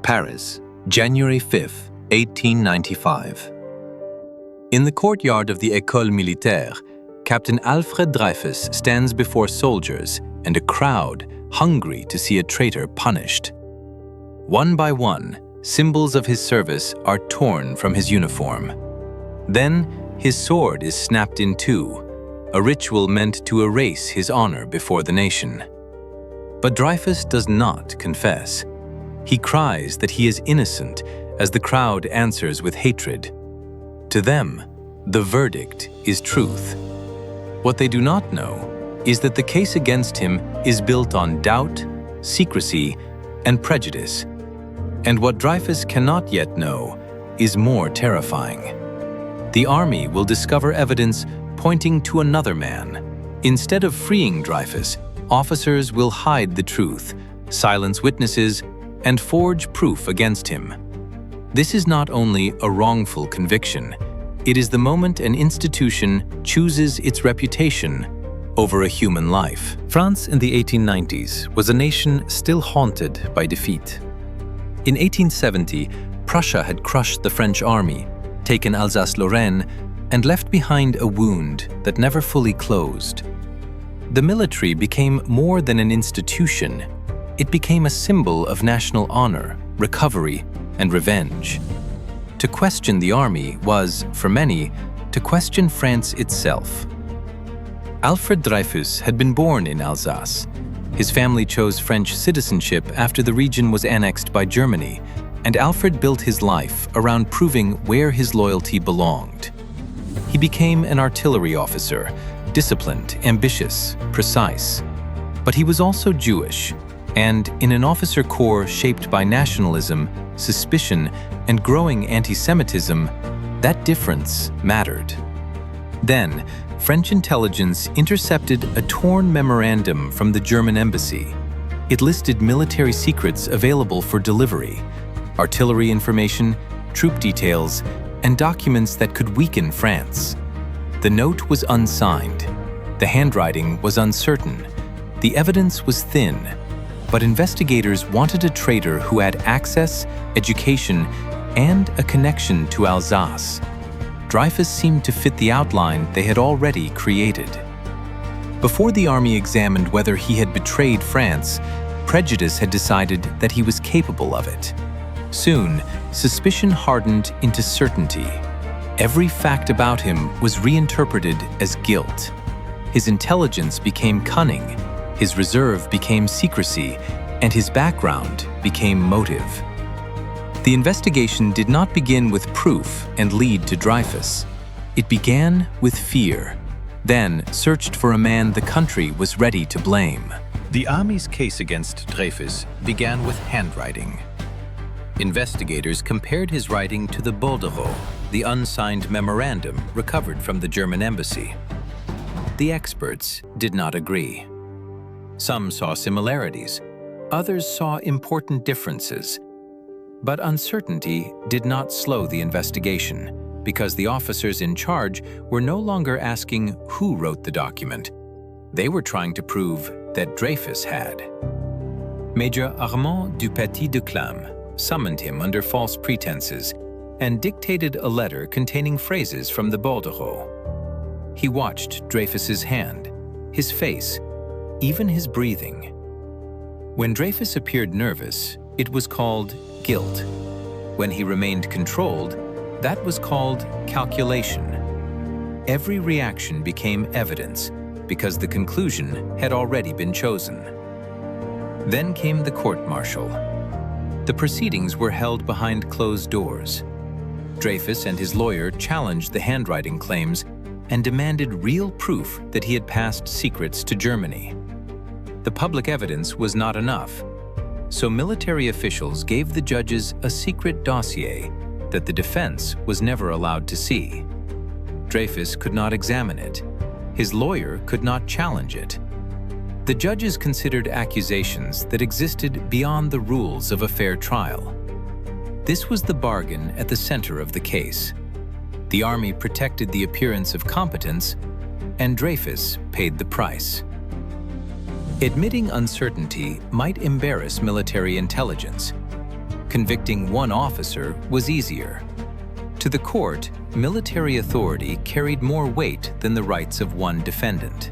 Paris, January 5, 1895. In the courtyard of the École Militaire, Captain Alfred Dreyfus stands before soldiers and a crowd hungry to see a traitor punished. One by one, symbols of his service are torn from his uniform. Then, his sword is snapped in two, a ritual meant to erase his honor before the nation. But Dreyfus does not confess. He cries that he is innocent as the crowd answers with hatred. To them, the verdict is truth. What they do not know is that the case against him is built on doubt, secrecy, and prejudice. And what Dreyfus cannot yet know is more terrifying. The army will discover evidence pointing to another man. Instead of freeing Dreyfus, officers will hide the truth, silence witnesses, and forge proof against him. This is not only a wrongful conviction, it is the moment an institution chooses its reputation over a human life. France in the 1890s was a nation still haunted by defeat. In 1870, Prussia had crushed the French army, taken Alsace-Lorraine, and left behind a wound that never fully closed. The military became more than an institution. It became a symbol of national honor, recovery, and revenge. To question the army was, for many, to question France itself. Alfred Dreyfus had been born in Alsace. His family chose French citizenship after the region was annexed by Germany, and Alfred built his life around proving where his loyalty belonged. He became an artillery officer, disciplined, ambitious, precise. But he was also Jewish, and in an officer corps shaped by nationalism, suspicion, and growing antisemitism, that difference mattered. Then, French intelligence intercepted a torn memorandum from the German embassy. It listed military secrets available for delivery, artillery information, troop details, and documents that could weaken France. The note was unsigned. The handwriting was uncertain. The evidence was thin. But investigators wanted a traitor who had access, education, and a connection to Alsace. Dreyfus seemed to fit the outline they had already created. Before the army examined whether he had betrayed France, prejudice had decided that he was capable of it. Soon, suspicion hardened into certainty. Every fact about him was reinterpreted as guilt. His intelligence became cunning, his reserve became secrecy, and his background became motive. The investigation did not begin with proof and lead to Dreyfus. It began with fear, then searched for a man the country was ready to blame. The army's case against Dreyfus began with handwriting. Investigators compared his writing to the bordereau, the unsigned memorandum recovered from the German embassy. The experts did not agree. Some saw similarities, others saw important differences. But uncertainty did not slow the investigation, because the officers in charge were no longer asking who wrote the document. They were trying to prove that Dreyfus had. Major Armand Dupaty de Clam summoned him under false pretenses and dictated a letter containing phrases from the bordereau. He watched Dreyfus's hand, his face, even his breathing. When Dreyfus appeared nervous, it was called guilt. When he remained controlled, that was called calculation. Every reaction became evidence because the conclusion had already been chosen. Then came the court-martial. The proceedings were held behind closed doors. Dreyfus and his lawyer challenged the handwriting claims and demanded real proof that he had passed secrets to Germany. The public evidence was not enough, so military officials gave the judges a secret dossier that the defense was never allowed to see. Dreyfus could not examine it. His lawyer could not challenge it. The judges considered accusations that existed beyond the rules of a fair trial. This was the bargain at the center of the case. The army protected the appearance of competence, and Dreyfus paid the price. Admitting uncertainty might embarrass military intelligence. Convicting one officer was easier. To the court, military authority carried more weight than the rights of one defendant.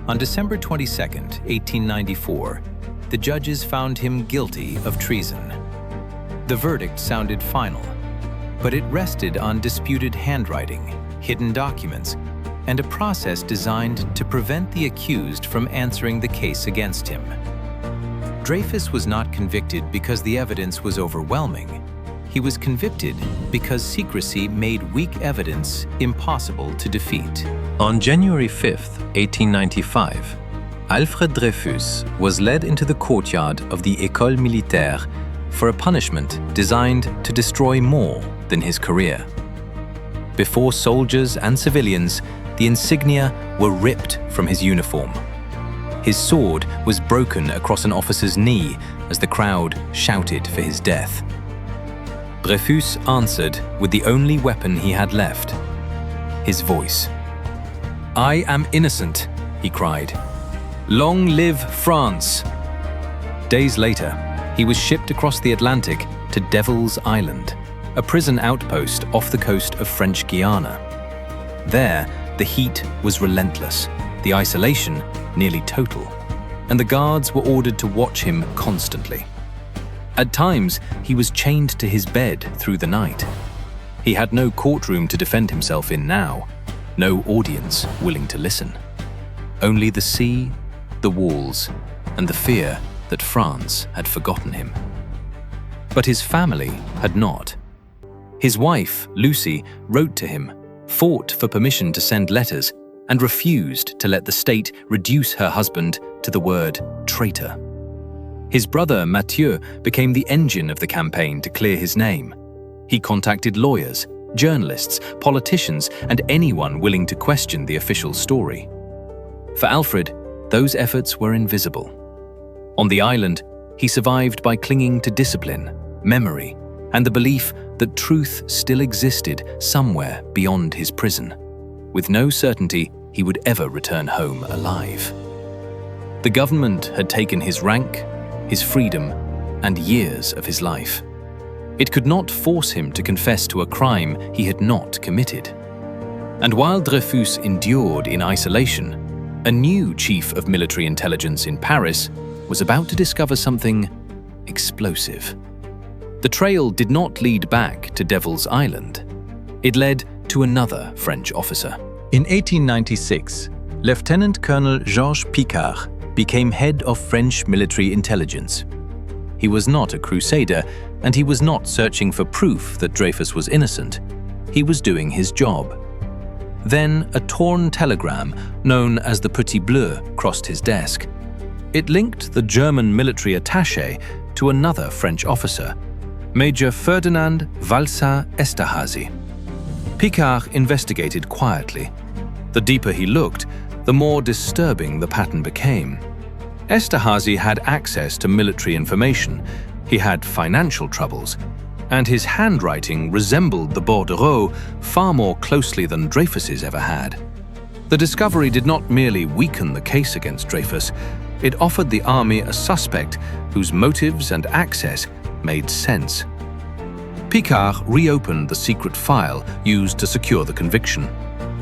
On December 22, 1894, the judges found him guilty of treason. The verdict sounded final, but it rested on disputed handwriting, hidden documents, and a process designed to prevent the accused from answering the case against him. Dreyfus was not convicted because the evidence was overwhelming. He was convicted because secrecy made weak evidence impossible to defeat. On January 5, 1895, Alfred Dreyfus was led into the courtyard of the École Militaire for a punishment designed to destroy more than his career. Before soldiers and civilians, the insignia were ripped from his uniform. His sword was broken across an officer's knee as the crowd shouted for his death. Dreyfus answered with the only weapon he had left, his voice. "I am innocent," he cried. "Long live France!" Days later, he was shipped across the Atlantic to Devil's Island, a prison outpost off the coast of French Guiana. There, the heat was relentless, the isolation nearly total, and the guards were ordered to watch him constantly. At times, he was chained to his bed through the night. He had no courtroom to defend himself in now, no audience willing to listen. Only the sea, the walls, and the fear that France had forgotten him. But his family had not. His wife, Lucy, wrote to him, fought for permission to send letters, and refused to let the state reduce her husband to the word traitor. His brother, Mathieu, became the engine of the campaign to clear his name. He contacted lawyers, journalists, politicians, and anyone willing to question the official story. For Alfred, those efforts were invisible. On the island, he survived by clinging to discipline, memory, and the belief that truth still existed somewhere beyond his prison, with no certainty he would ever return home alive. The government had taken his rank, his freedom, and years of his life. It could not force him to confess to a crime he had not committed. And while Dreyfus endured in isolation, a new chief of military intelligence in Paris was about to discover something explosive. The trail did not lead back to Devil's Island. It led to another French officer. In 1896, Lieutenant Colonel Georges Picquart became head of French military intelligence. He was not a crusader, and he was not searching for proof that Dreyfus was innocent. He was doing his job. Then a torn telegram, known as the Petit Bleu, crossed his desk. It linked the German military attaché to another French officer, Major Ferdinand Valsin-Esterhazy. Picquart investigated quietly. The deeper he looked, the more disturbing the pattern became. Esterhazy had access to military information, he had financial troubles, and his handwriting resembled the bordereau far more closely than Dreyfus's ever had. The discovery did not merely weaken the case against Dreyfus, it offered the army a suspect whose motives and access made sense. Picquart reopened the secret file used to secure the conviction.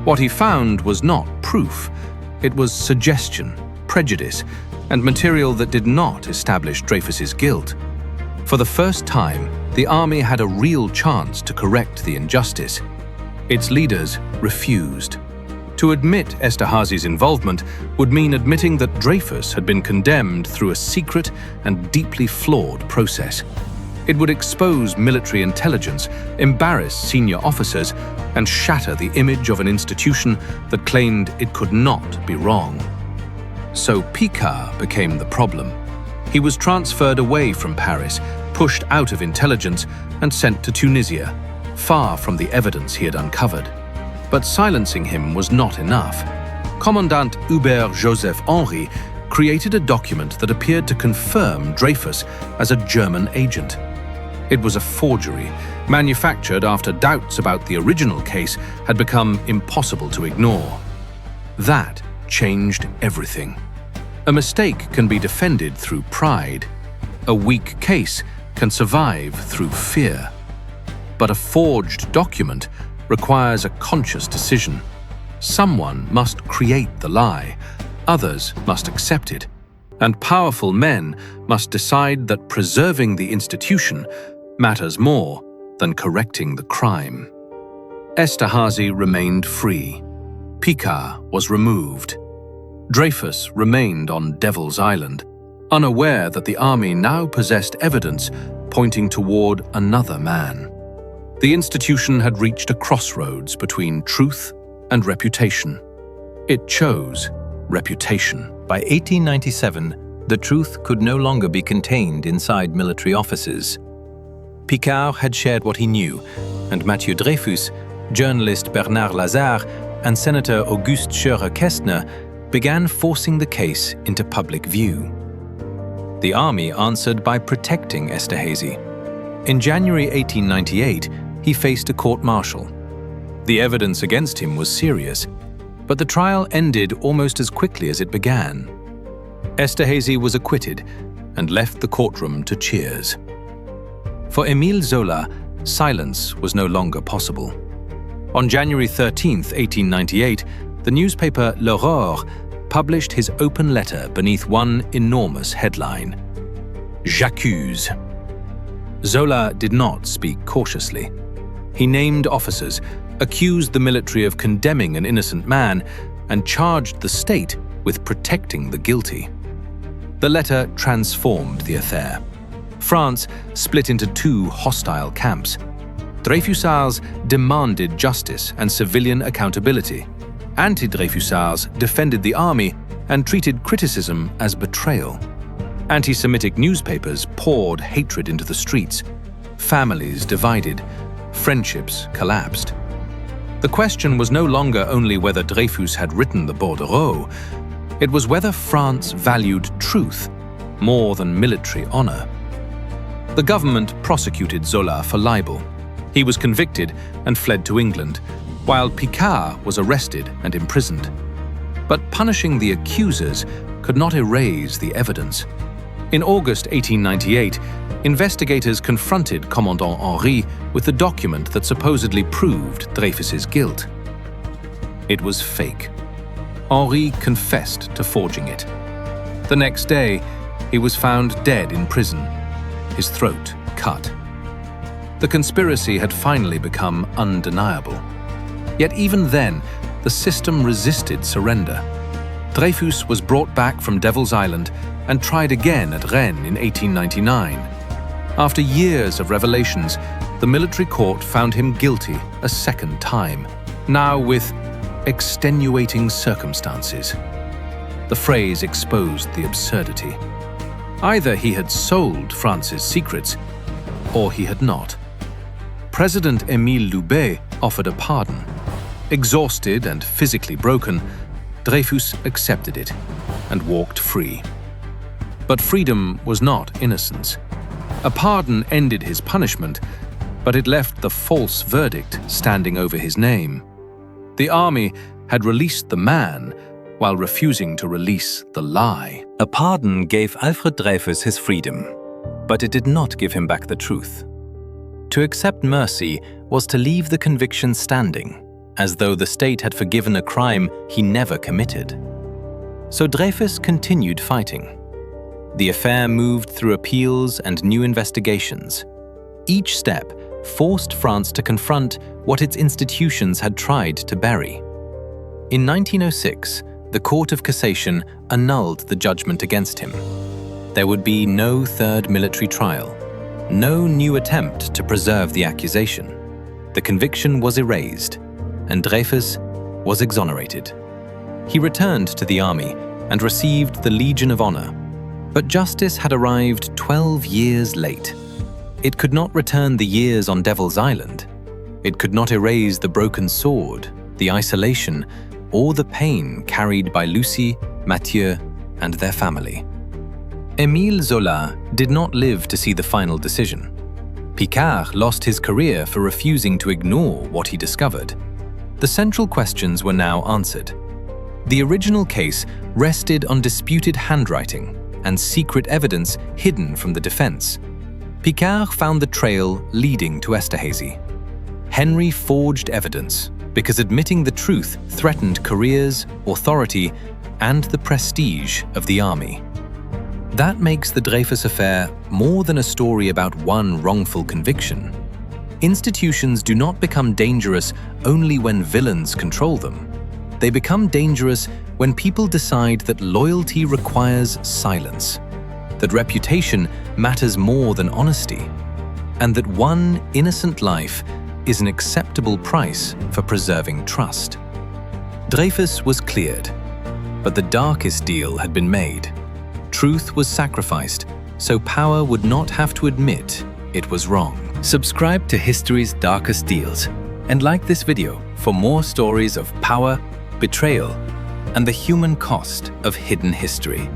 What he found was not proof. It was suggestion, prejudice, and material that did not establish Dreyfus's guilt. For the first time, the army had a real chance to correct the injustice. Its leaders refused. To admit Esterhazy's involvement would mean admitting that Dreyfus had been condemned through a secret and deeply flawed process. It would expose military intelligence, embarrass senior officers, and shatter the image of an institution that claimed it could not be wrong. So Picquart became the problem. He was transferred away from Paris, pushed out of intelligence, and sent to Tunisia, far from the evidence he had uncovered. But silencing him was not enough. Commandant Hubert Joseph Henri created a document that appeared to confirm Dreyfus as a German agent. It was a forgery, manufactured after doubts about the original case had become impossible to ignore. That changed everything. A mistake can be defended through pride. A weak case can survive through fear. But a forged document requires a conscious decision. Someone must create the lie, others must accept it, and powerful men must decide that preserving the institution matters more than correcting the crime. Esterhazy remained free. Picard was removed. Dreyfus remained on Devil's Island, unaware that the army now possessed evidence pointing toward another man. The institution had reached a crossroads between truth and reputation. It chose reputation. By 1897, the truth could no longer be contained inside military offices. Picard had shared what he knew, and Mathieu Dreyfus, journalist Bernard Lazare, and Senator Auguste Scheurer-Kestner began forcing the case into public view. The army answered by protecting Esterhazy. In January 1898, he faced a court-martial. The evidence against him was serious, but the trial ended almost as quickly as it began. Esterhazy was acquitted and left the courtroom to cheers. For Émile Zola, silence was no longer possible. On January 13, 1898, the newspaper L'Aurore published his open letter beneath one enormous headline: "J'accuse." Zola did not speak cautiously. He named officers, accused the military of condemning an innocent man, and charged the state with protecting the guilty. The letter transformed the affair. France split into two hostile camps. Dreyfusards demanded justice and civilian accountability. Anti-Dreyfusards defended the army and treated criticism as betrayal. Anti-Semitic newspapers poured hatred into the streets. Families divided. Friendships collapsed. The question was no longer only whether Dreyfus had written the bordereau, it was whether France valued truth more than military honor. The government prosecuted Zola for libel. He was convicted and fled to England, while Picard was arrested and imprisoned. But punishing the accusers could not erase the evidence. In August 1898, investigators confronted Commandant Henri with the document that supposedly proved Dreyfus's guilt. It was fake. Henri confessed to forging it. The next day, he was found dead in prison, his throat cut. The conspiracy had finally become undeniable. Yet even then, the system resisted surrender. Dreyfus was brought back from Devil's Island and tried again at Rennes in 1899. After years of revelations, the military court found him guilty a second time, now with extenuating circumstances. The phrase exposed the absurdity. Either he had sold France's secrets, or he had not. President Émile Zola offered a pardon. Exhausted and physically broken, Dreyfus accepted it and walked free. But freedom was not innocence. A pardon ended his punishment, but it left the false verdict standing over his name. The army had released the man while refusing to release the lie. A pardon gave Alfred Dreyfus his freedom, but it did not give him back the truth. To accept mercy was to leave the conviction standing, as though the state had forgiven a crime he never committed. So Dreyfus continued fighting. The affair moved through appeals and new investigations. Each step forced France to confront what its institutions had tried to bury. In 1906, the Court of Cassation annulled the judgment against him. There would be no third military trial, no new attempt to preserve the accusation. The conviction was erased, and Dreyfus was exonerated. He returned to the army and received the Legion of Honor. But justice had arrived 12 years late. It could not return the years on Devil's Island. It could not erase the broken sword, the isolation, or the pain carried by Lucie, Mathieu, and their family. Émile Zola did not live to see the final decision. Picard lost his career for refusing to ignore what he discovered. The central questions were now answered. The original case rested on disputed handwriting and secret evidence hidden from the defense. Picard found the trail leading to Esterhazy. Henry forged evidence because admitting the truth threatened careers, authority, and the prestige of the army. That makes the Dreyfus Affair more than a story about one wrongful conviction. Institutions do not become dangerous only when villains control them. They become dangerous when people decide that loyalty requires silence, that reputation matters more than honesty, and that one innocent life is an acceptable price for preserving trust. Dreyfus was cleared, but the darkest deal had been made. Truth was sacrificed, so power would not have to admit it was wrong. Subscribe to History's Darkest Deals and like this video for more stories of power, betrayal, and the human cost of hidden history.